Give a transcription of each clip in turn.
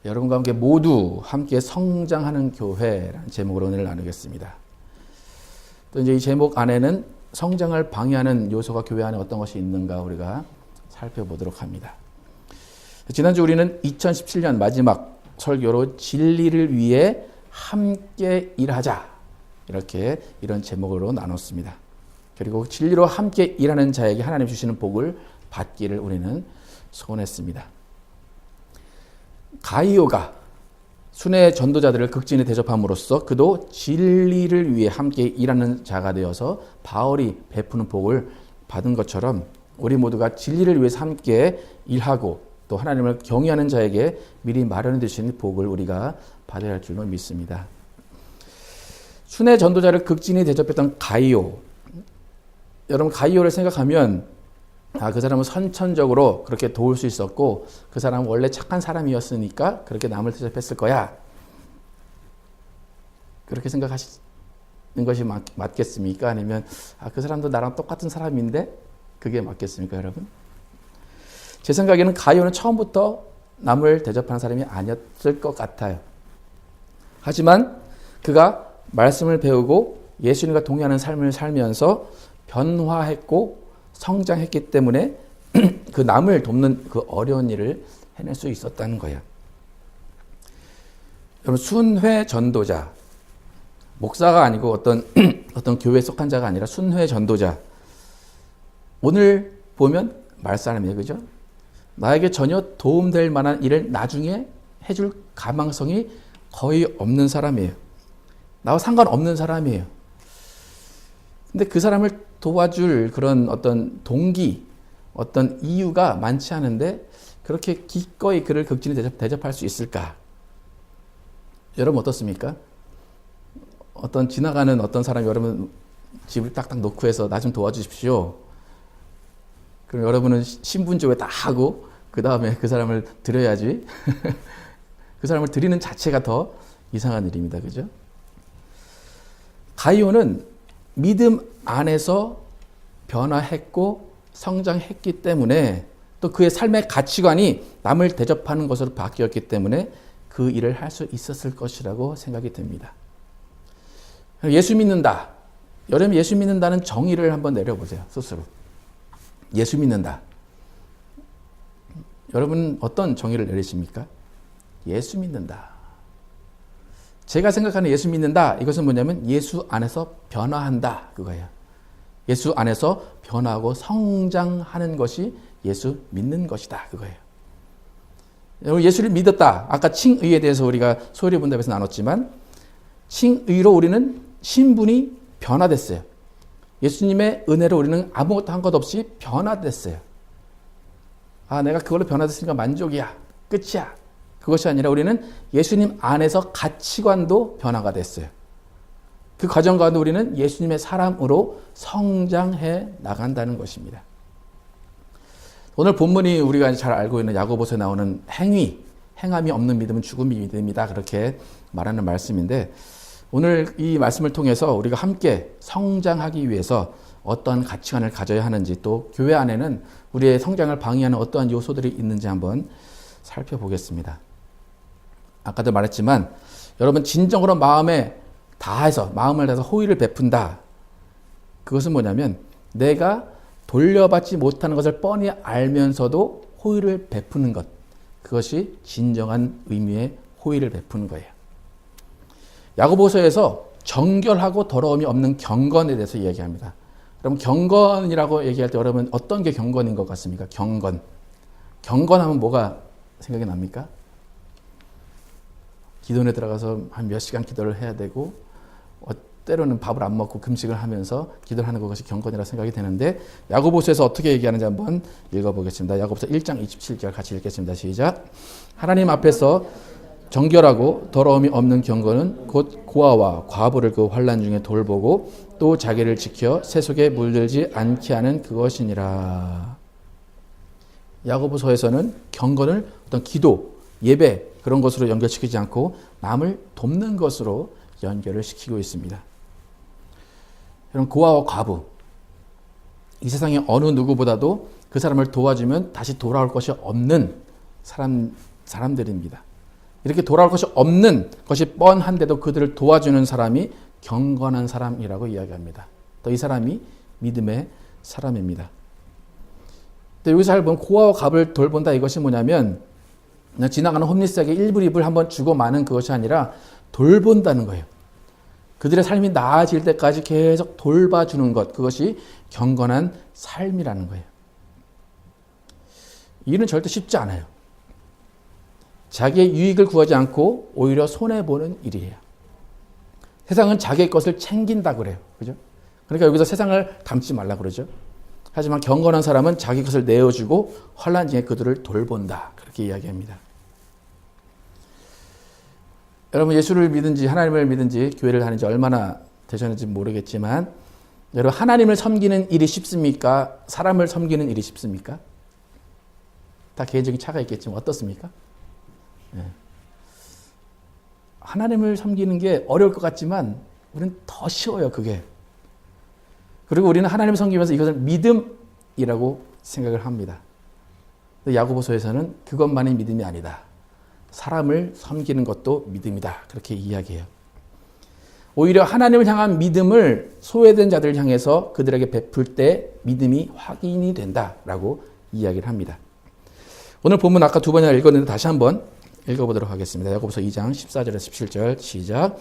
여러분과 함께 모두 함께 성장하는 교회라는 제목으로 오늘 나누겠습니다. 또 이제 이 제목 안에는 성장을 방해하는 요소가 교회 안에 어떤 것이 있는가 우리가 살펴보도록 합니다. 지난주 우리는 2017년 마지막 설교로 진리를 위해 함께 일하자 이런 제목으로 나눴습니다. 그리고 진리로 함께 일하는 자에게 하나님 주시는 복을 받기를 우리는 소원했습니다. 가이오가 순회 전도자들을 극진히 대접함으로써 그도 진리를 위해 함께 일하는 자가 되어서 바울이 베푸는 복을 받은 것처럼 우리 모두가 진리를 위해서 함께 일하고 또 하나님을 경외하는 자에게 미리 마련해 두신 복을 우리가 받아야 할 줄로 믿습니다. 순회 전도자를 극진히 대접했던 가이오. 여러분 가이오를 생각하면 그 사람은 선천적으로 그렇게 도울 수 있었고 그 사람은 원래 착한 사람이었으니까 그렇게 남을 대접했을 거야. 그렇게 생각하시는 것이 맞겠습니까? 아니면 그 사람도 나랑 똑같은 사람인데 그게 맞겠습니까, 여러분? 제 생각에는 가이오는 처음부터 남을 대접하는 사람이 아니었을 것 같아요. 하지만 그가 말씀을 배우고 예수님과 동의하는 삶을 살면서 변화했고 성장했기 때문에 그 남을 돕는 그 어려운 일을 해낼 수 있었다는 거예요. 여러분 순회 전도자, 목사가 아니고 어떤 교회에 속한 자가 아니라 순회 전도자. 오늘 보면 말사람이에요, 그죠? 나에게 전혀 도움될 만한 일을 나중에 해줄 가망성이 거의 없는 사람이에요. 나와 상관없는 사람이에요. 근데 그 사람을 도와줄 그런 어떤 동기, 어떤 이유가 많지 않은데 그렇게 기꺼이 그를 극진히 대접할 수 있을까? 여러분 어떻습니까? 어떤 지나가는 어떤 사람이 여러분 집을 딱딱 놓고 해서 나 좀 도와주십시오. 그럼 여러분은 신분조회 다 하고 그 다음에 그 사람을 드려야지. 그 사람을 드리는 자체가 더 이상한 일입니다. 그죠? 가이오는 믿음 안에서 변화했고 성장했기 때문에 또 그의 삶의 가치관이 남을 대접하는 것으로 바뀌었기 때문에 그 일을 할 수 있었을 것이라고 생각이 듭니다. 예수 믿는다. 여러분 예수 믿는다는 정의를 한번 내려보세요. 스스로. 예수 믿는다. 여러분 어떤 정의를 내리십니까? 예수 믿는다. 제가 생각하는 예수 믿는다. 이것은 뭐냐면 예수 안에서 변화한다. 그거예요. 예수 안에서 변화하고 성장하는 것이 예수 믿는 것이다. 그거예요. 여러분 예수를 믿었다. 아까 칭의에 대해서 우리가 소요리 분답에서 나눴지만 칭의로 우리는 신분이 변화됐어요. 예수님의 은혜로 우리는 아무것도 한 것 없이 변화됐어요. 내가 그걸로 변화됐으니까 만족이야. 끝이야. 그것이 아니라 우리는 예수님 안에서 가치관도 변화가 됐어요. 그 과정 가운데 우리는 예수님의 사람으로 성장해 나간다는 것입니다. 오늘 본문이 우리가 잘 알고 있는 야고보서에 나오는 행함이 없는 믿음은 죽음이 믿음이다. 그렇게 말하는 말씀인데 오늘 이 말씀을 통해서 우리가 함께 성장하기 위해서 어떠한 가치관을 가져야 하는지 또 교회 안에는 우리의 성장을 방해하는 어떠한 요소들이 있는지 한번 살펴보겠습니다. 아까도 말했지만 여러분 진정으로 마음을 다해서 호의를 베푼다. 그것은 뭐냐면 내가 돌려받지 못하는 것을 뻔히 알면서도 호의를 베푸는 것. 그것이 진정한 의미의 호의를 베푸는 거예요. 야고보서에서 정결하고 더러움이 없는 경건에 대해서 이야기합니다. 여러분 경건이라고 얘기할 때 여러분 어떤 게 경건인 것 같습니까? 경건하면 뭐가 생각이 납니까? 기도원에 들어가서 한 몇 시간 기도를 해야 되고 때로는 밥을 안 먹고 금식을 하면서 기도를 하는 것이 경건이라 생각이 되는데 야고보서에서 어떻게 얘기하는지 한번 읽어보겠습니다. 야고보서 1장 27절 같이 읽겠습니다. 시작. 하나님 앞에서 정결하고 더러움이 없는 경건은 곧 고아와 과부를 그 환난 중에 돌보고 또 자기를 지켜 세속에 물들지 않게 하는 그것이니라. 야고보서에서는 경건을 어떤 기도, 예배 그런 것으로 연결시키지 않고 남을 돕는 것으로 연결을 시키고 있습니다. 여러분 고아와 과부 이 세상에 어느 누구보다도 그 사람을 도와주면 다시 돌아올 것이 없는 사람들입니다. 이렇게 돌아올 것이 없는 것이 뻔한데도 그들을 도와주는 사람이 경건한 사람이라고 이야기합니다. 또 이 사람이 믿음의 사람입니다. 근데 여기서 잘 보면 고아와 갑을 돌본다 이것이 뭐냐면 그냥 지나가는 홈리스에게 일불이불 한번 주고 마는 그것이 아니라 돌본다는 거예요. 그들의 삶이 나아질 때까지 계속 돌봐주는 것, 그것이 경건한 삶이라는 거예요. 이 일은 절대 쉽지 않아요. 자기의 유익을 구하지 않고 오히려 손해보는 일이에요. 세상은 자기의 것을 챙긴다 그래요. 그죠? 그러니까 여기서 세상을 닮지 말라 그러죠. 하지만 경건한 사람은 자기 것을 내어주고 환난 중에 그들을 돌본다. 그렇게 이야기합니다. 여러분 예수를 믿은지 하나님을 믿은지 교회를 다닌지 얼마나 되셨는지 모르겠지만 여러분 하나님을 섬기는 일이 쉽습니까? 사람을 섬기는 일이 쉽습니까? 다 개인적인 차가 있겠지만 어떻습니까? 네. 하나님을 섬기는 게 어려울 것 같지만 우리는 더 쉬워요, 그게. 그리고 우리는 하나님을 섬기면서 이것을 믿음이라고 생각을 합니다. 야고보서에서는 그것만이 믿음이 아니다. 사람을 섬기는 것도 믿음이다. 그렇게 이야기해요. 오히려 하나님을 향한 믿음을 소외된 자들을 향해서 그들에게 베풀 때 믿음이 확인이 된다라고 이야기를 합니다. 오늘 본문 아까 두 번이나 읽었는데 다시 한번 읽어보도록 하겠습니다. 야고보서 2장 14절에서 17절 시작.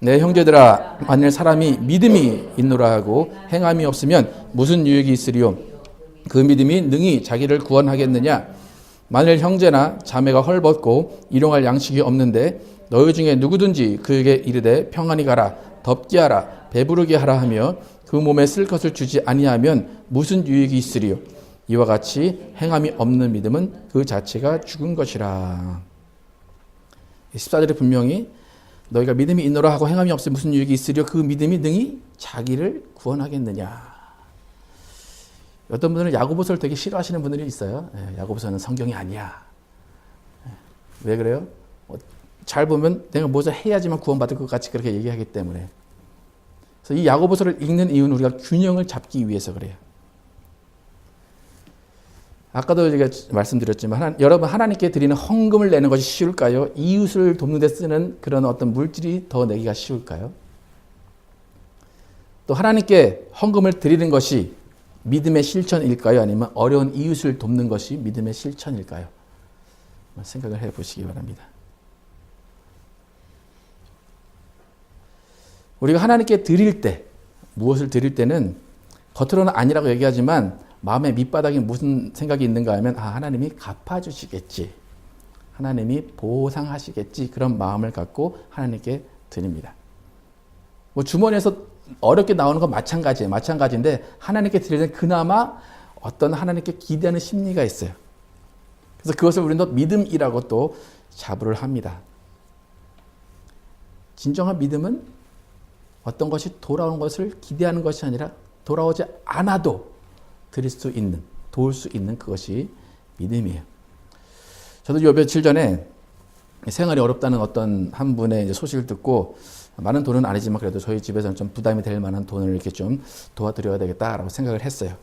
내 형제들아 만일 사람이 믿음이 있노라 하고 행함이 없으면 무슨 유익이 있으리요? 그 믿음이 능히 자기를 구원하겠느냐? 만일 형제나 자매가 헐벗고 일용할 양식이 없는데 너희 중에 누구든지 그에게 이르되 평안히 가라 덥게 하라 배부르게 하라 하며 그 몸에 쓸 것을 주지 아니하면 무슨 유익이 있으리요? 이와 같이 행함이 없는 믿음은 그 자체가 죽은 것이라. 14절에 분명히 너희가 믿음이 있노라 하고 행함이 없으면 무슨 유익이 있으리요? 그 믿음이 능히 자기를 구원하겠느냐. 어떤 분들은 야고보서를 되게 싫어하시는 분들이 있어요. 야고보서는 성경이 아니야. 왜 그래요? 잘 보면 내가 뭐죠 해야지만 구원받을 것 같이 그렇게 얘기하기 때문에. 그래서 이 야고보서를 읽는 이유는 우리가 균형을 잡기 위해서 그래요. 아까도 제가 말씀드렸지만 여러분 하나님께 드리는 헌금을 내는 것이 쉬울까요? 이웃을 돕는 데 쓰는 그런 어떤 물질이 더 내기가 쉬울까요? 또 하나님께 헌금을 드리는 것이 믿음의 실천일까요? 아니면 어려운 이웃을 돕는 것이 믿음의 실천일까요? 생각을 해보시기 바랍니다. 우리가 하나님께 드릴 때, 무엇을 드릴 때는 겉으로는 아니라고 얘기하지만 마음의 밑바닥에 무슨 생각이 있는가 하면 하나님이 갚아주시겠지. 하나님이 보상하시겠지. 그런 마음을 갖고 하나님께 드립니다. 뭐 주머니에서 어렵게 나오는 건 마찬가지예요. 마찬가지인데 하나님께 드릴 때는 그나마 어떤 하나님께 기대하는 심리가 있어요. 그래서 그것을 우리는 또 믿음이라고 또 자부를 합니다. 진정한 믿음은 어떤 것이 돌아오는 것을 기대하는 것이 아니라 돌아오지 않아도 드릴 수 있는, 도울 수 있는 그것이 믿음이에요. 저도 요 며칠 전에 생활이 어렵다는 어떤 한 분의 이제 소식을 듣고 많은 돈은 아니지만 그래도 저희 집에서는 좀 부담이 될 만한 돈을 이렇게 좀 도와드려야 되겠다라고 생각을 했어요.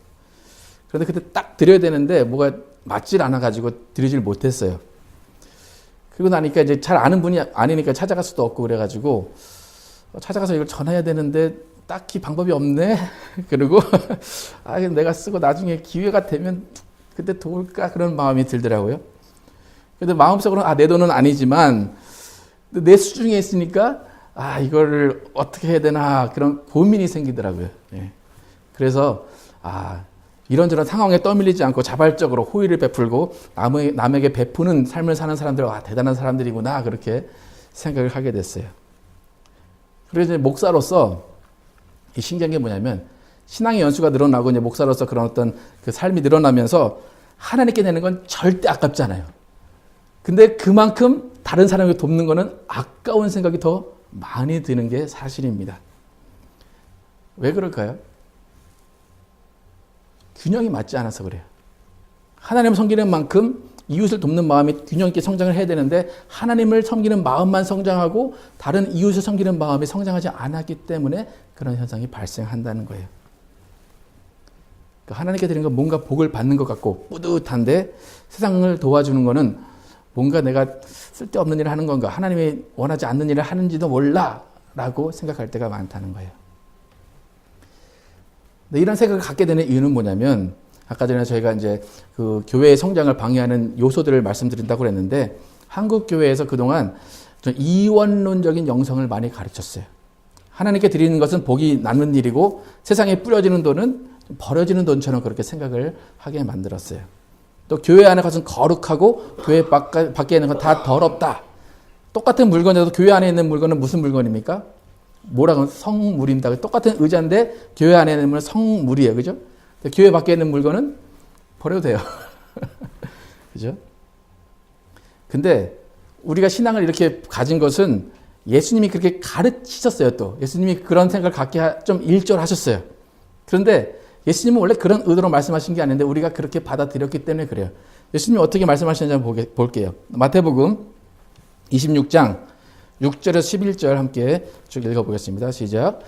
그런데 그때 딱 드려야 되는데 뭐가 맞질 않아가지고 드리질 못했어요. 그리고 나니까 이제 잘 아는 분이 아니니까 찾아갈 수도 없고 그래가지고 찾아가서 이걸 전해야 되는데 딱히 방법이 없네. 그리고 내가 쓰고 나중에 기회가 되면 그때 도울까 그런 마음이 들더라고요. 근데 마음속으로는 내 돈은 아니지만 내 수중에 있으니까 이거를 어떻게 해야 되나 그런 고민이 생기더라고요. 예. 그래서 이런저런 상황에 떠밀리지 않고 자발적으로 호의를 베풀고 남에게 베푸는 삶을 사는 사람들 대단한 사람들이구나 그렇게 생각을 하게 됐어요. 그래서 이제 목사로서 신기한 게 뭐냐면 신앙의 연수가 늘어나고 이제 목사로서 그런 어떤 그 삶이 늘어나면서 하나님께 내는 건 절대 아깝지 않아요. 근데 그만큼 다른 사람을 돕는 거는 아까운 생각이 더 많이 드는 게 사실입니다. 왜 그럴까요? 균형이 맞지 않아서 그래요. 하나님을 섬기는 만큼 이웃을 돕는 마음이 균형 있게 성장을 해야 되는데 하나님을 섬기는 마음만 성장하고 다른 이웃을 섬기는 마음이 성장하지 않았기 때문에 그런 현상이 발생한다는 거예요. 하나님께 드리는 건 뭔가 복을 받는 것 같고 뿌듯한데 세상을 도와주는 거는 뭔가 내가 쓸데없는 일을 하는 건가? 하나님이 원하지 않는 일을 하는지도 몰라 라고 생각할 때가 많다는 거예요. 근데 이런 생각을 갖게 되는 이유는 뭐냐면, 아까 전에 저희가 이제 그 교회의 성장을 방해하는 요소들을 말씀드린다고 그랬는데, 한국 교회에서 그동안 좀 이원론적인 영성을 많이 가르쳤어요. 하나님께 드리는 것은 복이 남는 일이고 세상에 뿌려지는 돈은 버려지는 돈처럼 그렇게 생각을 하게 만들었어요. 또 교회 안에 것은 거룩하고 교회 밖에 있는 건 다 더럽다. 똑같은 물건이라도 교회 안에 있는 물건은 무슨 물건입니까? 뭐라고 하면 성물입니다. 똑같은 의자인데 교회 안에 있는 물건은 성물이에요. 그죠? 교회 밖에 있는 물건은 버려도 돼요. 그죠? 근데 우리가 신앙을 이렇게 가진 것은 예수님이 그렇게 가르치셨어요. 또 예수님이 그런 생각을 갖게 좀 일절하셨어요. 그런데 예수님은 원래 그런 의도로 말씀하신 게 아닌데 우리가 그렇게 받아들였기 때문에 그래요. 예수님이 어떻게 말씀하시는지 한번 볼게요. 마태복음 26장 6절에서 11절 함께 쭉 읽어보겠습니다. 시작.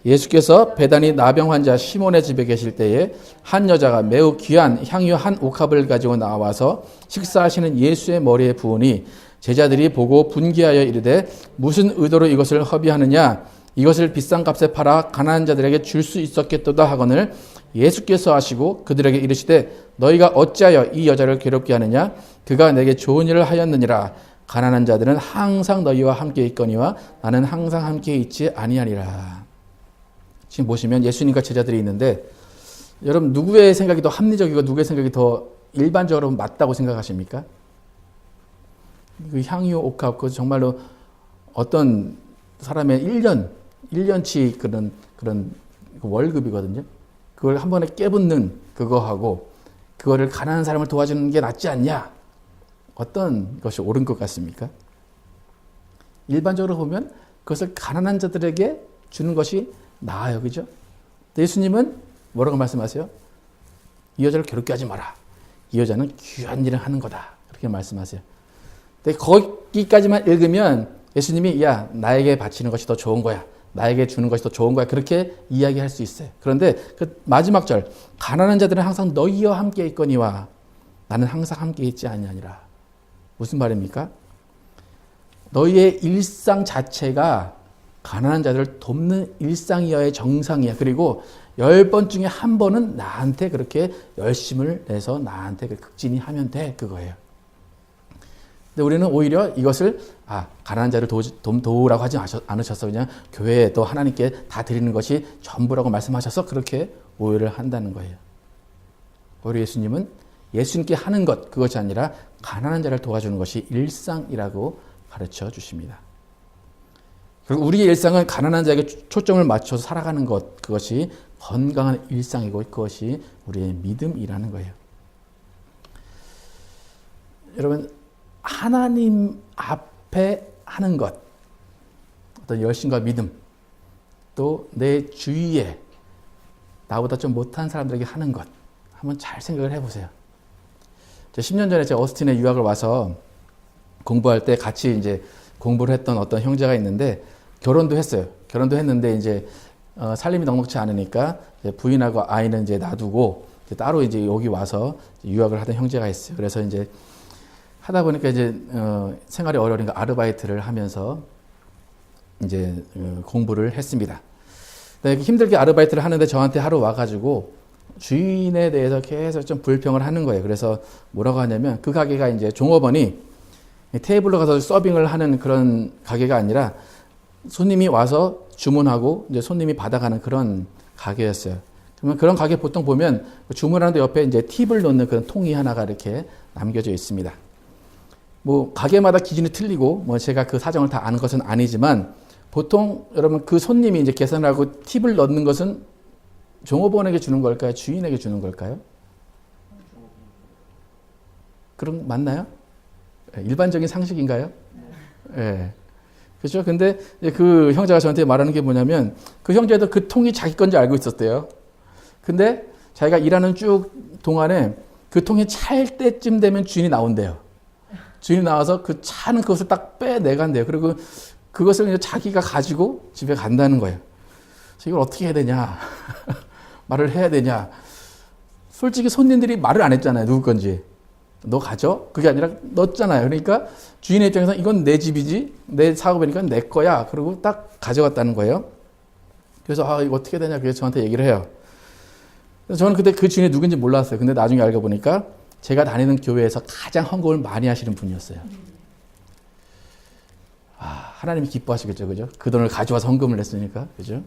예수께서 베다니 나병 환자 시몬의 집에 계실 때에 한 여자가 매우 귀한 향유 한 옥합을 가지고 나와서 식사하시는 예수의 머리에 부으니 제자들이 보고 분기하여 이르되 무슨 의도로 이것을 허비하느냐? 이것을 비싼 값에 팔아 가난한 자들에게 줄 수 있었겠도다 하거늘 예수께서 하시고 그들에게 이르시되 너희가 어찌하여 이 여자를 괴롭게 하느냐? 그가 내게 좋은 일을 하였느니라. 가난한 자들은 항상 너희와 함께 있거니와 나는 항상 함께 있지 아니하리라. 지금 보시면 예수님과 제자들이 있는데 여러분 누구의 생각이 더 합리적이고 누구의 생각이 더 일반적으로 맞다고 생각하십니까? 그 향유 옥합, 그 정말로 어떤 사람의 1년치 그런 월급이거든요. 그걸 한 번에 깨붓는 그거하고 그거를 가난한 사람을 도와주는 게 낫지 않냐? 어떤 것이 옳은 것 같습니까? 일반적으로 보면 그것을 가난한 자들에게 주는 것이 나아요. 그죠? 예수님은 뭐라고 말씀하세요? 이 여자를 괴롭게 하지 마라. 이 여자는 귀한 일을 하는 거다. 그렇게 말씀하세요. 근데 거기까지만 읽으면 예수님이 야 나에게 바치는 것이 더 좋은 거야. 나에게 주는 것이 더 좋은 거야. 그렇게 이야기할 수 있어요. 그런데 그 마지막 절 가난한 자들은 항상 너희와 함께 있거니와 나는 항상 함께 있지 아니하니라. 무슨 말입니까? 너희의 일상 자체가 가난한 자들을 돕는 일상이어야 정상이야. 그리고 10번 중에 한 번은 나한테 그렇게 열심을 내서 나한테 극진히 하면 돼. 그거예요. 근데 우리는 오히려 이것을 가난한 자를 도우라고 하지 않으셔서 그냥 교회에 또 하나님께 다 드리는 것이 전부라고 말씀하셔서 그렇게 오해를 한다는 거예요. 오히려 예수님은 예수님께 하는 것 그것이 아니라 가난한 자를 도와주는 것이 일상이라고 가르쳐 주십니다. 그리고 우리의 일상은 가난한 자에게 초점을 맞춰서 살아가는 것 그것이 건강한 일상이고 그것이 우리의 믿음이라는 거예요. 여러분 하나님 앞에 하는 것 어떤 열심과 믿음 또 내 주위에 나보다 좀 못한 사람들에게 하는 것 한번 잘 생각을 해보세요. 10년 전에 제가 어스틴에 유학을 와서 공부할 때 같이 이제 공부를 했던 어떤 형제가 있는데 결혼도 했어요. 결혼도 했는데 이제 살림이 넉넉치 않으니까 이제 부인하고 아이는 이제 놔두고 이제 따로 이제 여기 와서 유학을 하던 형제가 있어요. 그래서 이제 하다 보니까 이제 생활이 어려우니까 아르바이트를 하면서 이제 공부를 했습니다. 네, 힘들게 아르바이트를 하는데 저한테 하루 와가지고 주인에 대해서 계속 좀 불평을 하는 거예요. 그래서 뭐라고 하냐면 그 가게가 이제 종업원이 테이블로 가서 서빙을 하는 그런 가게가 아니라 손님이 와서 주문하고 이제 손님이 받아가는 그런 가게였어요. 그러면 그런 가게 보통 보면 주문하는데 옆에 이제 팁을 넣는 그런 통이 하나가 이렇게 남겨져 있습니다. 뭐 가게마다 기준이 틀리고 뭐 제가 그 사정을 다 아는 것은 아니지만 보통 여러분 그 손님이 이제 계산하고 팁을 넣는 것은 종업원에게 주는 걸까요? 주인에게 주는 걸까요? 그럼 맞나요? 일반적인 상식인가요? 네. 그렇죠? 근데 그 형제가 저한테 말하는 게 뭐냐면 그 형제도 그 통이 자기 건지 알고 있었대요. 근데 자기가 일하는 쭉 동안에 그 통이 찰 때쯤 되면 주인이 나온대요. 주인이 나와서 그 차는 그것을 딱 빼내간대요. 그리고 그것을 이제 자기가 가지고 집에 간다는 거예요. 그래서 이걸 어떻게 해야 되냐? 말을 해야 되냐? 솔직히 손님들이 말을 안 했잖아요. 누구 건지. 너 가져? 그게 아니라 넣었잖아요. 그러니까 주인의 입장에서 이건 내 집이지, 내 사업이니까 내 거야. 그리고 딱 가져갔다는 거예요. 그래서 이거 어떻게 되냐, 그래서 저한테 얘기를 해요. 그래서 저는 그때 그 주인이 누군지 몰랐어요. 근데 나중에 알고 보니까 제가 다니는 교회에서 가장 헌금을 많이 하시는 분이었어요. 하나님이 기뻐하시겠죠, 그죠? 그 돈을 가져와서 헌금을 냈으니까, 그죠?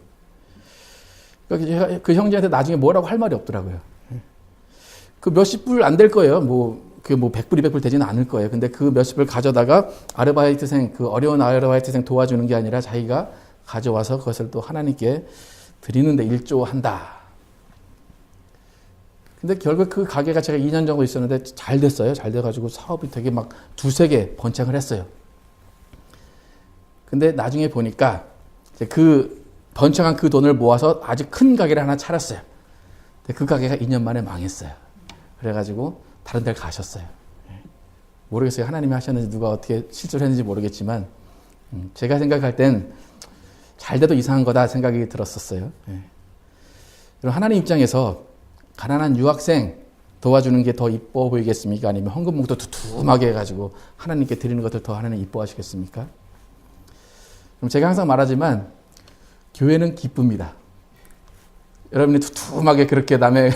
그러니까 그 형제한테 나중에 뭐라고 할 말이 없더라고요. 그 몇십 불 안 될 거예요. 그게 100불, 200불 되지는 않을 거예요. 근데 그 몇십 불 가져다가 그 어려운 아르바이트생 도와주는 게 아니라 자기가 가져와서 그것을 또 하나님께 드리는데 일조한다. 근데 결국 그 가게가 제가 2년 정도 있었는데 잘 됐어요. 잘 돼가지고 사업이 되게 막 두세 개 번창을 했어요. 근데 나중에 보니까 이제 그 번창한 그 돈을 모아서 아주 큰 가게를 하나 차렸어요. 근데 그 가게가 2년 만에 망했어요. 그래가지고 다른 데를 가셨어요. 모르겠어요. 하나님이 하셨는지 누가 어떻게 실수를 했는지 모르겠지만 제가 생각할 땐 잘 돼도 이상한 거다 생각이 들었었어요. 그럼 하나님 입장에서 가난한 유학생 도와주는 게 더 이뻐 보이겠습니까? 아니면 헌금 봉투 두툼하게 해가지고 하나님께 드리는 것들 더 하나님 이뻐하시겠습니까? 그럼 제가 항상 말하지만 교회는 기쁩니다. 여러분이 두툼하게 그렇게 남의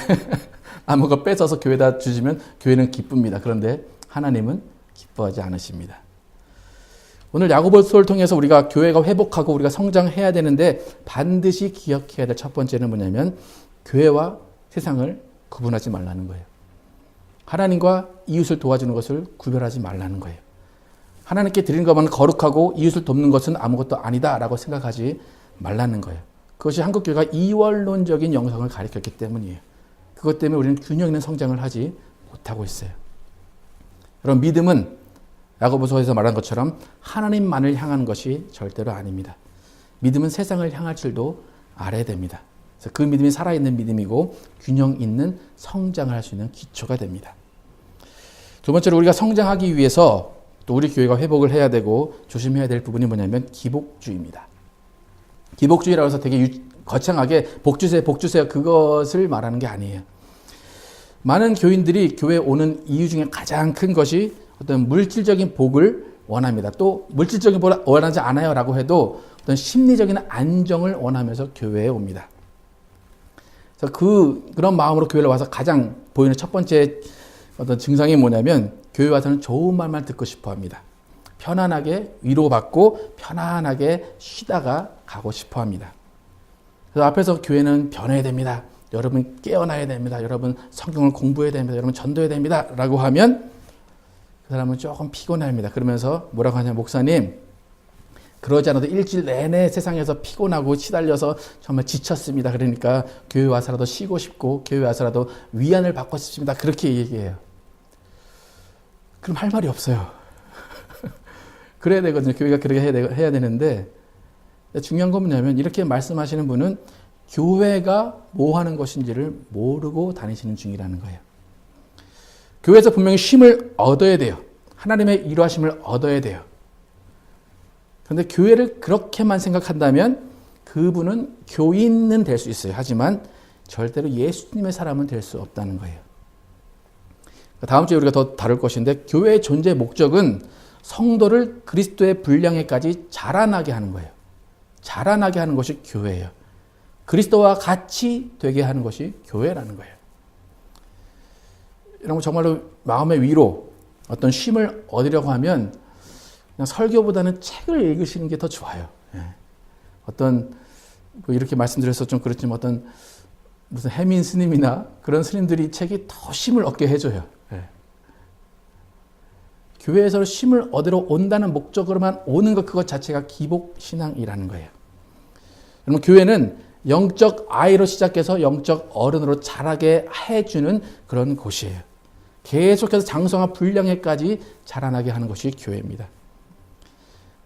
거 뺏어서 교회에다 주시면 교회는 기쁩니다. 그런데 하나님은 기뻐하지 않으십니다. 오늘 야고보서를 통해서 우리가 교회가 회복하고 우리가 성장해야 되는데 반드시 기억해야 될 첫 번째는 뭐냐면 교회와 세상을 구분하지 말라는 거예요. 하나님과 이웃을 도와주는 것을 구별하지 말라는 거예요. 하나님께 드리는 것만 거룩하고 이웃을 돕는 것은 아무것도 아니다라고 생각하지 말라는 거예요. 그것이 한국교회가 이원론적인 영성을 가리켰기 때문이에요. 그것 때문에 우리는 균형 있는 성장을 하지 못하고 있어요. 여러분, 믿음은 야고보서에서 말한 것처럼 하나님만을 향하는 것이 절대로 아닙니다. 믿음은 세상을 향할 줄도 알아야 됩니다. 그래서 그 믿음이 살아있는 믿음이고 균형 있는 성장을 할 수 있는 기초가 됩니다. 두 번째로 우리가 성장하기 위해서 또 우리 교회가 회복을 해야 되고 조심해야 될 부분이 뭐냐면 기복주의입니다. 기복주의라고 해서 되게 거창하게 복주세요 그것을 말하는 게 아니에요. 많은 교인들이 교회에 오는 이유 중에 가장 큰 것이 어떤 물질적인 복을 원합니다. 또 물질적인 복을 원하지 않아요 라고 해도 어떤 심리적인 안정을 원하면서 교회에 옵니다. 그래서 그런 마음으로 교회를 와서 가장 보이는 첫 번째 어떤 증상이 뭐냐면 교회 와서는 좋은 말만 듣고 싶어 합니다. 편안하게 위로받고 편안하게 쉬다가 가고 싶어 합니다. 그래서 앞에서 교회는 변해야 됩니다. 여러분 깨어나야 됩니다. 여러분 성경을 공부해야 됩니다. 여러분 전도해야 됩니다. 라고 하면 그 사람은 조금 피곤합니다. 그러면서 뭐라고 하냐면 목사님 그러지 않아도 일주일 내내 세상에서 피곤하고 시달려서 정말 지쳤습니다. 그러니까 교회 와서라도 쉬고 싶고 교회 와서라도 위안을 받고 싶습니다. 그렇게 얘기해요. 그럼 할 말이 없어요. 그래야 되거든요. 교회가 그렇게 해야 되는데 중요한 건 뭐냐면 이렇게 말씀하시는 분은 교회가 뭐 하는 것인지를 모르고 다니시는 중이라는 거예요. 교회에서 분명히 쉼을 얻어야 돼요. 하나님의 일하심을 얻어야 돼요. 그런데 교회를 그렇게만 생각한다면 그분은 교인은 될 수 있어요. 하지만 절대로 예수님의 사람은 될 수 없다는 거예요. 다음 주에 우리가 더 다룰 것인데 교회의 존재 목적은 성도를 그리스도의 분량에까지 자라나게 하는 거예요. 자라나게 하는 것이 교회예요. 그리스도와 같이 되게 하는 것이 교회라는 거예요. 여러분 정말로 마음의 위로 어떤 쉼을 얻으려고 하면 그냥 설교보다는 책을 읽으시는 게 더 좋아요. 어떤 이렇게 말씀드려서 좀 그렇지만 어떤 무슨 해민 스님이나 그런 스님들이 책이 더 쉼을 얻게 해줘요. 교회에서 쉼을 얻으러 온다는 목적으로만 오는 것 그것 자체가 기복신앙이라는 거예요. 여러분 교회는 영적 아이로 시작해서 영적 어른으로 자라게 해주는 그런 곳이에요. 계속해서 장성한 분량에까지 자라나게 하는 것이 교회입니다.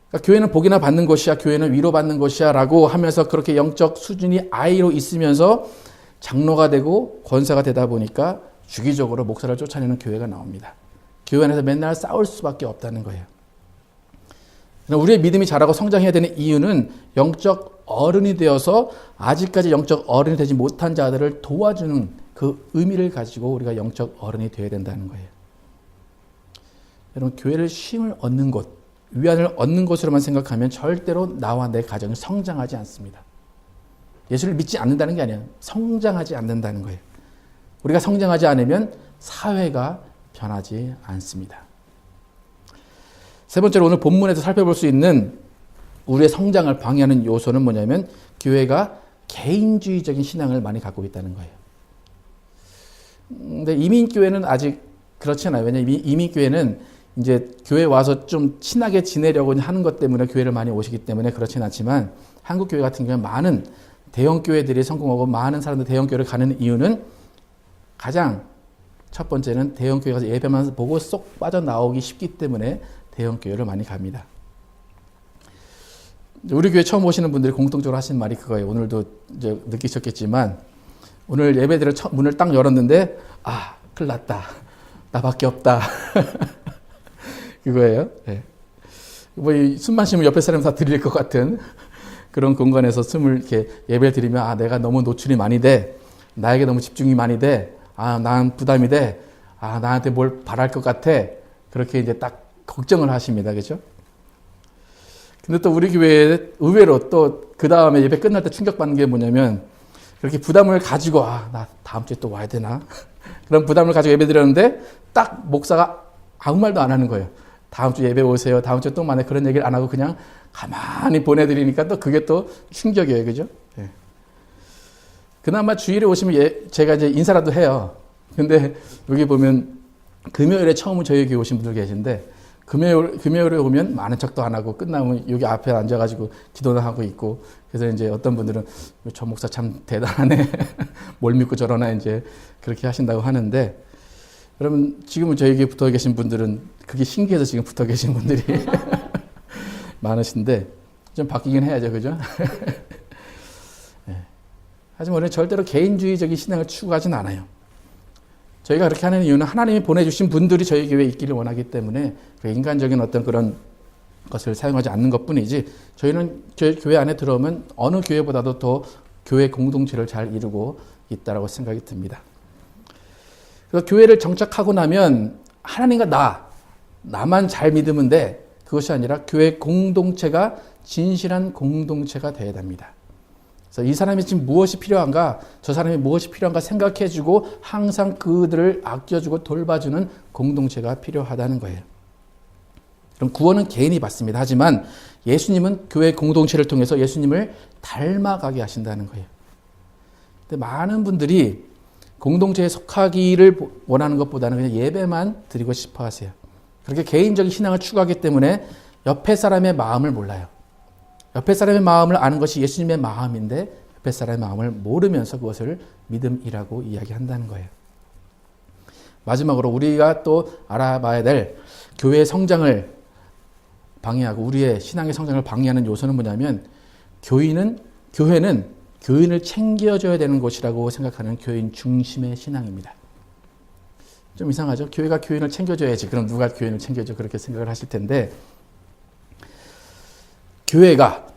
그러니까 교회는 복이나 받는 곳이야, 교회는 위로받는 곳이야 라고 하면서 그렇게 영적 수준이 아이로 있으면서 장로가 되고 권사가 되다 보니까 주기적으로 목사를 쫓아내는 교회가 나옵니다. 교회 안에서 맨날 싸울 수밖에 없다는 거예요. 우리의 믿음이 자라고 성장해야 되는 이유는 영적 어른이 되어서 아직까지 영적 어른이 되지 못한 자들을 도와주는 그 의미를 가지고 우리가 영적 어른이 되어야 된다는 거예요. 여러분, 교회를 쉼을 얻는 곳, 위안을 얻는 곳으로만 생각하면 절대로 나와 내 가정이 성장하지 않습니다. 예수를 믿지 않는다는 게 아니에요. 성장하지 않는다는 거예요. 우리가 성장하지 않으면 사회가 변하지 않습니다. 세 번째로 오늘 본문에서 살펴볼 수 있는 우리의 성장을 방해하는 요소는 뭐냐면 교회가 개인주의적인 신앙을 많이 갖고 있다는 거예요. 근데 이민교회는 아직 그렇지 않아요. 왜냐하면 이민교회는 이제 교회 와서 좀 친하게 지내려고 하는 것 때문에 교회를 많이 오시기 때문에 그렇진 않지만 한국교회 같은 경우는 많은 대형교회들이 성공하고 많은 사람들 대형교회를 가는 이유는 가장 첫 번째는 대형교회 가서 예배만 보고 쏙 빠져나오기 쉽기 때문에 대형교회를 많이 갑니다. 우리 교회 처음 오시는 분들이 공통적으로 하시는 말이 그거예요. 오늘도 이제 느끼셨겠지만 오늘 예배드려 문을 딱 열었는데 큰일 났다. 나밖에 없다. 그거예요. 네. 숨 마시면 옆에 사람 다 들릴 것 같은 그런 공간에서 숨을 이렇게 예배를 드리면 내가 너무 노출이 많이 돼. 나에게 너무 집중이 많이 돼. 난 부담이 돼. 나한테 뭘 바랄 것 같아. 그렇게 이제 딱 걱정을 하십니다. 그죠? 근데 또 우리 교회에 의외로 또 그 다음에 예배 끝날 때 충격받는 게 뭐냐면 그렇게 부담을 가지고 나 다음 주에 또 와야 되나? 그런 부담을 가지고 예배 드렸는데 딱 목사가 아무 말도 안 하는 거예요. 다음 주 예배 오세요. 다음 주에 또 만에 그런 얘기를 안 하고 그냥 가만히 보내드리니까 또 그게 또 충격이에요. 그죠? 예. 그나마 주일에 오시면 제가 이제 인사라도 해요. 근데 여기 보면 금요일에 처음 저희 교회 오신 분들 계신데 금요일에 오면 많은 척도 안 하고 끝나면 여기 앞에 앉아가지고 기도나 하고 있고 그래서 이제 어떤 분들은 저 목사 참 대단하네. 뭘 믿고 저러나 이제 그렇게 하신다고 하는데 여러분 지금은 저희 교회에 붙어 계신 분들은 그게 신기해서 지금 붙어 계신 분들이 많으신데 좀 바뀌긴 해야죠. 그죠? 네. 하지만 우리는 절대로 개인주의적인 신앙을 추구하진 않아요. 저희가 그렇게 하는 이유는 하나님이 보내주신 분들이 저희 교회에 있기를 원하기 때문에 인간적인 어떤 그런 것을 사용하지 않는 것뿐이지 저희는 저희 교회 안에 들어오면 어느 교회보다도 더 교회 공동체를 잘 이루고 있다고 생각이 듭니다. 그래서 교회를 정착하고 나면 하나님과 나만 잘 믿으면 돼. 그것이 아니라 교회 공동체가 진실한 공동체가 되어야 됩니다. 그래서 이 사람이 지금 무엇이 필요한가, 저 사람이 무엇이 필요한가 생각해주고 항상 그들을 아껴주고 돌봐주는 공동체가 필요하다는 거예요. 그럼 구원은 개인이 받습니다. 하지만 예수님은 교회 공동체를 통해서 예수님을 닮아가게 하신다는 거예요. 근데 많은 분들이 공동체에 속하기를 원하는 것보다는 그냥 예배만 드리고 싶어 하세요. 그렇게 개인적인 신앙을 추구하기 때문에 옆에 사람의 마음을 몰라요. 옆에 사람의 마음을 아는 것이 예수님의 마음인데 옆에 사람의 마음을 모르면서 그것을 믿음이라고 이야기한다는 거예요. 마지막으로 우리가 또 알아봐야 될 교회의 성장을 방해하고 우리의 신앙의 성장을 방해하는 요소는 뭐냐면 교회는 교인을 챙겨줘야 되는 곳이라고 생각하는 교인 중심의 신앙입니다. 좀 이상하죠? 교회가 교인을 챙겨줘야지. 그럼 누가 교인을 챙겨줘? 그렇게 생각을 하실 텐데 교회가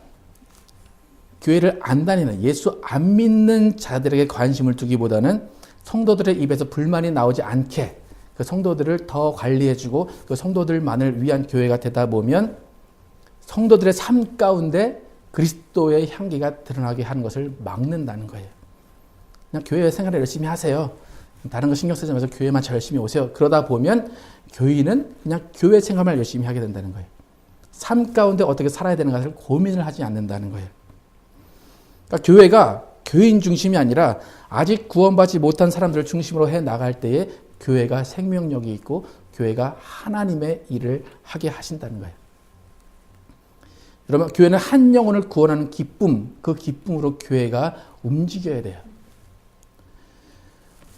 교회를 안 다니는 예수 안 믿는 자들에게 관심을 두기보다는 성도들의 입에서 불만이 나오지 않게 그 성도들을 더 관리해주고 그 성도들만을 위한 교회가 되다 보면 성도들의 삶 가운데 그리스도의 향기가 드러나게 하는 것을 막는다는 거예요. 그냥 교회 생활을 열심히 하세요. 다른 거 신경 쓰지 마세요. 교회만 잘 열심히 오세요. 그러다 보면 교인은 그냥 교회 생활만 열심히 하게 된다는 거예요. 삶 가운데 어떻게 살아야 되는가를 고민을 하지 않는다는 거예요. 그러니까 교회가 교인 중심이 아니라 아직 구원받지 못한 사람들을 중심으로 해 나갈 때에 교회가 생명력이 있고 교회가 하나님의 일을 하게 하신다는 거예요. 여러분, 교회는 한 영혼을 구원하는 기쁨, 그 기쁨으로 교회가 움직여야 돼요.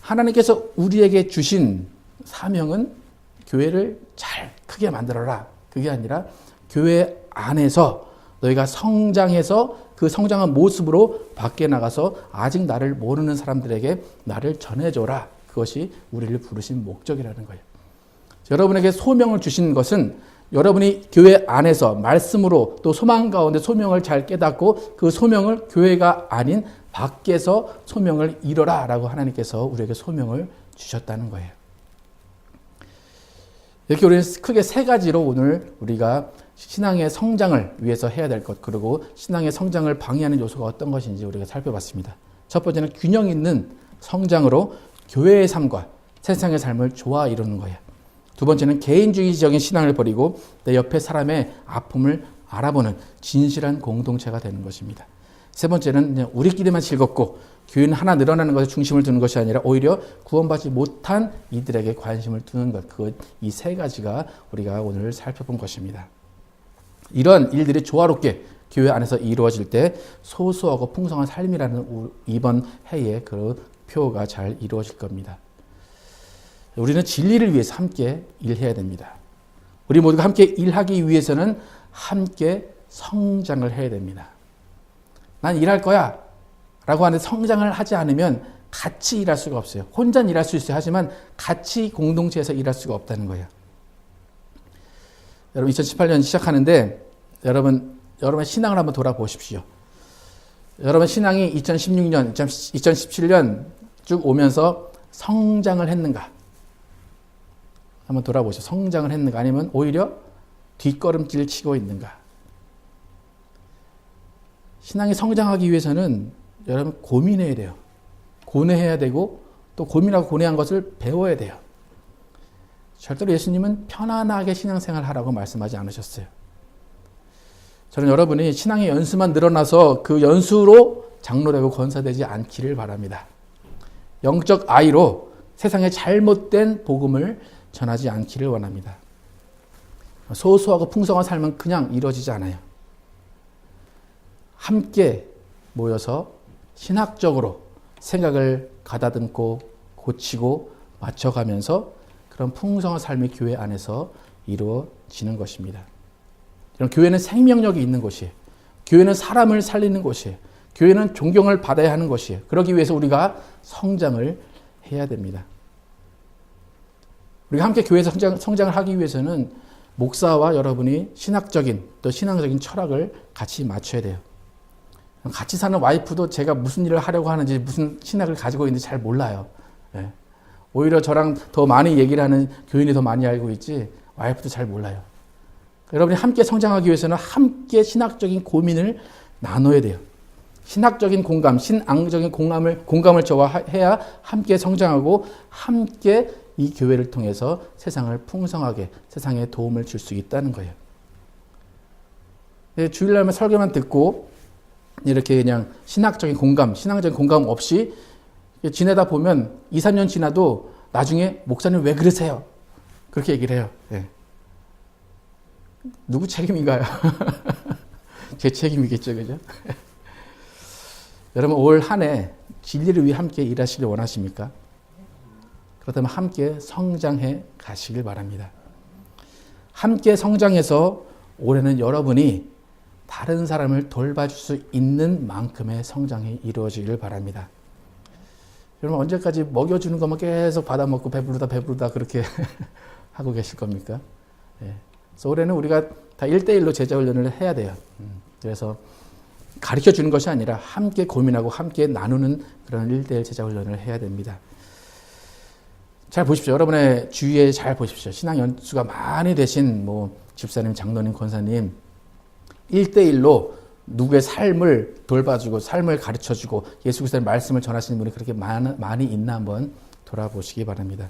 하나님께서 우리에게 주신 사명은 교회를 잘 크게 만들어라. 그게 아니라 교회 안에서 너희가 성장해서 그 성장한 모습으로 밖에 나가서 아직 나를 모르는 사람들에게 나를 전해줘라. 그것이 우리를 부르신 목적이라는 거예요. 여러분에게 소명을 주신 것은 여러분이 교회 안에서 말씀으로 또 소망 가운데 소명을 잘 깨닫고 그 소명을 교회가 아닌 밖에서 소명을 이뤄라 라고 하나님께서 우리에게 소명을 주셨다는 거예요. 이렇게 우리는 크게 세 가지로 오늘 우리가 신앙의 성장을 위해서 해야 될 것, 그리고 신앙의 성장을 방해하는 요소가 어떤 것인지 우리가 살펴봤습니다. 첫 번째는 균형 있는 성장으로 교회의 삶과 세상의 삶을 조화 이루는 거예요. 두 번째는 개인주의적인 신앙을 버리고 내 옆에 사람의 아픔을 알아보는 진실한 공동체가 되는 것입니다. 세 번째는 그냥 우리끼리만 즐겁고 교회는 하나 늘어나는 것에 중심을 두는 것이 아니라 오히려 구원받지 못한 이들에게 관심을 두는 것, 이 세 가지가 우리가 오늘 살펴본 것입니다. 이런 일들이 조화롭게 교회 안에서 이루어질 때 소소하고 풍성한 삶이라는 이번 해의 그 표가 잘 이루어질 겁니다. 우리는 진리를 위해서 함께 일해야 됩니다. 우리 모두가 함께 일하기 위해서는 함께 성장을 해야 됩니다. 난 일할 거야 라고 하는데 성장을 하지 않으면 같이 일할 수가 없어요. 혼자는 일할 수 있어요. 하지만 같이 공동체에서 일할 수가 없다는 거예요. 여러분 2018년 시작하는데 여러분의 신앙을 한번 돌아보십시오. 여러분 신앙이 2016년, 2017년 쭉 오면서 성장을 했는가? 한번 돌아보시죠. 성장을 했는가? 아니면 오히려 뒷걸음질 치고 있는가? 신앙이 성장하기 위해서는 여러분 고민해야 돼요. 고뇌해야 되고 또 고민하고 고뇌한 것을 배워야 돼요. 절대로 예수님은 편안하게 신앙생활 하라고 말씀하지 않으셨어요. 저는 여러분이 신앙의 연수만 늘어나서 그 연수로 장로되고 권사되지 않기를 바랍니다. 영적 아이로 세상에 잘못된 복음을 전하지 않기를 원합니다. 소소하고 풍성한 삶은 그냥 이루어지지 않아요. 함께 모여서 신학적으로 생각을 가다듬고 고치고 맞춰가면서 그런 풍성한 삶이 교회 안에서 이루어지는 것입니다. 이런 교회는 생명력이 있는 곳이에요. 교회는 사람을 살리는 곳이에요. 교회는 존경을 받아야 하는 것이에요. 그러기 위해서 우리가 성장을 해야 됩니다. 우리가 함께 교회에서 성장을 하기 위해서는 목사와 여러분이 신학적인 또 신앙적인 철학을 같이 맞춰야 돼요. 같이 사는 와이프도 제가 무슨 일을 하려고 하는지 무슨 신학을 가지고 있는지 잘 몰라요. 네. 오히려 저랑 더 많이 얘기를 하는 교인이 더 많이 알고 있지 와이프도 잘 몰라요. 여러분이 함께 성장하기 위해서는 함께 신학적인 고민을 나눠야 돼요. 신학적인 공감, 신앙적인 공감을 저하해야 함께 성장하고 함께 이 교회를 통해서 세상을 풍성하게 세상에 도움을 줄 수 있다는 거예요. 주일날만 설교만 듣고 이렇게 그냥 신학적인 공감, 신앙적인 공감 없이 지내다 보면 2, 3년 지나도 나중에 목사님 왜 그러세요? 그렇게 얘기를 해요. 네. 누구 책임인가요? 제 책임이겠죠, 그죠? 여러분 올 한 해 진리를 위해 함께 일하시길 원하십니까? 그렇다면 함께 성장해 가시길 바랍니다. 함께 성장해서 올해는 여러분이 다른 사람을 돌봐줄 수 있는 만큼의 성장이 이루어지길 바랍니다. 여러분 언제까지 먹여주는 것만 계속 받아먹고 배부르다 그렇게 하고 계실 겁니까? 네. 그래서 올해는 우리가 다 1대1로 제자훈련을 해야 돼요. 그래서 가르쳐주는 것이 아니라 함께 고민하고 함께 나누는 그런 1대1 제자훈련을 해야 됩니다. 잘 보십시오. 여러분의 주위에 잘 보십시오. 신앙 연수가 많이 되신 집사님, 장로님, 권사님 1대1로 누구의 삶을 돌봐주고 삶을 가르쳐주고 예수 그리스도의 말씀을 전하시는 분이 그렇게 많이 있나 한번 돌아보시기 바랍니다.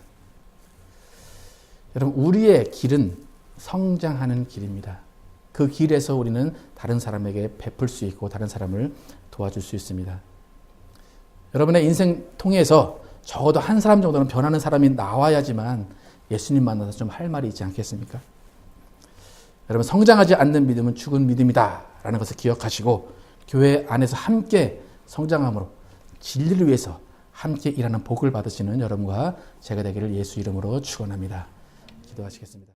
여러분 우리의 길은 성장하는 길입니다. 그 길에서 우리는 다른 사람에게 베풀 수 있고 다른 사람을 도와줄 수 있습니다. 여러분의 인생 통해서 적어도 한 사람 정도는 변하는 사람이 나와야지만 예수님 만나서 좀 할 말이 있지 않겠습니까? 여러분 성장하지 않는 믿음은 죽은 믿음이다 라는 것을 기억하시고 교회 안에서 함께 성장함으로 진리를 위해서 함께 일하는 복을 받으시는 여러분과 제가 되기를 예수 이름으로 축원합니다. 기도하시겠습니다.